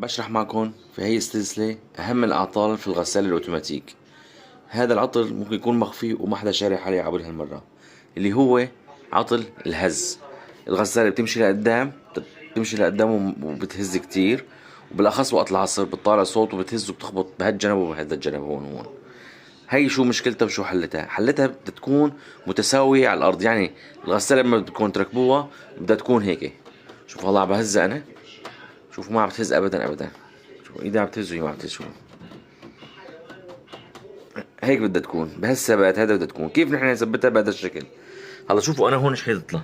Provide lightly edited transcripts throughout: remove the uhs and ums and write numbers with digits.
بشرح معكم في هي السلسلة أهم الأعطال في الغسالة الأوتوماتيك. هذا العطل ممكن يكون مخفي وما حدا شارح عليه عبر هالمرة، اللي هو عطل الهز. الغسالة بتمشي لقدام وبتهز كتير، وبالأخص وقت العصر بتطالع صوت وبتهز وبتخبط بهالجنب وبهذا الجنب هون. هي شو مشكلتها وشو حلتها؟ حلتها بدها تكون متساوية على الأرض، يعني الغسالة لما بدكم تركبوها بدها تكون هيك. شوفوا هلا عم بهزها أنا، شوفوا ما عم بتهز أبدا. شوفوا إيدي عم تهز وهي ما عم تهز. شوفوا هيك بدها تكون بهالثبات، هذا بدها تكون. كيف نحن نثبتها بهذا الشكل؟ هلا شوفوا أنا هون ايش حيطلع.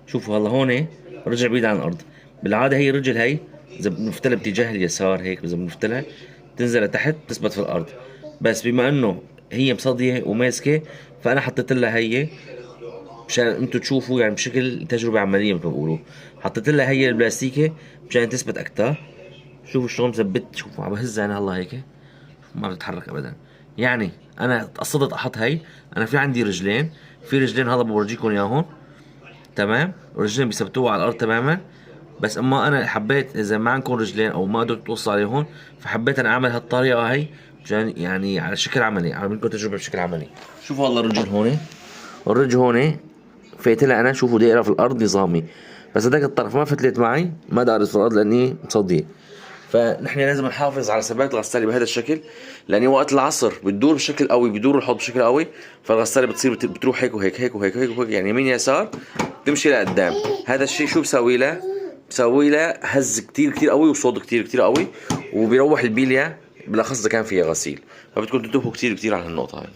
شوفوا هلا هون رجع بعيد عن الأرض. بالعادة هي الرجل هي إذا بنفتلها باتجاه اليسار هيك، إذا بنفتلها تنزل لتحت تثبت في الأرض، بس بما إنه هي مصدية وماسكة فأنا حطيت لها هي مشان انتوا تشوفوا، يعني بشكل تجربة عملية مثل ما بقولوا. حطيت لها هي البلاستيكة مشان تثبت أكتر. شوفوا شلون مثبت، شوفوا عم بهزها أنا هلا هيك ما بتتحرك أبدا. يعني أنا قصدت أحط هي، أنا في عندي رجلين، في رجلين هلا بورجيكم إياهم تمام، رجلين بيثبتوها على الأرض تماما. بس اما انا حبيت اذا ما عندكم رجلين او ما قدرت توصل عليهم، فحبيت انا اعمل هالطريقه هي مشان يعني على شكل عملي، اعمل لكم تجربه بشكل عملي. شوفوا هلا الرجل هون، والرجل هون فايت لها انا، شوفوا دايره في الارض نظامي، بس هذاك الطرف ما فتلت معي، ما دارت في الارض لاني مصديه. فنحن لازم نحافظ على ثبات الغساله بهذا الشكل، لاني وقت العصر بتدور بشكل قوي، بدور الحوض بشكل قوي، فالغساله بتصير بتروح هيك وهيك هيك وهيك هيك وهيك، يعني يمين يسار تمشي لقدام. هذا الشيء شو بسوي له؟ بسوي له هز كتير قوي وصوت كتير قوي، وبيروح البيليا بالاخص اذا كان فيها غسيل. فبدكم تنتبهوا كتير على هالنقطه هاي.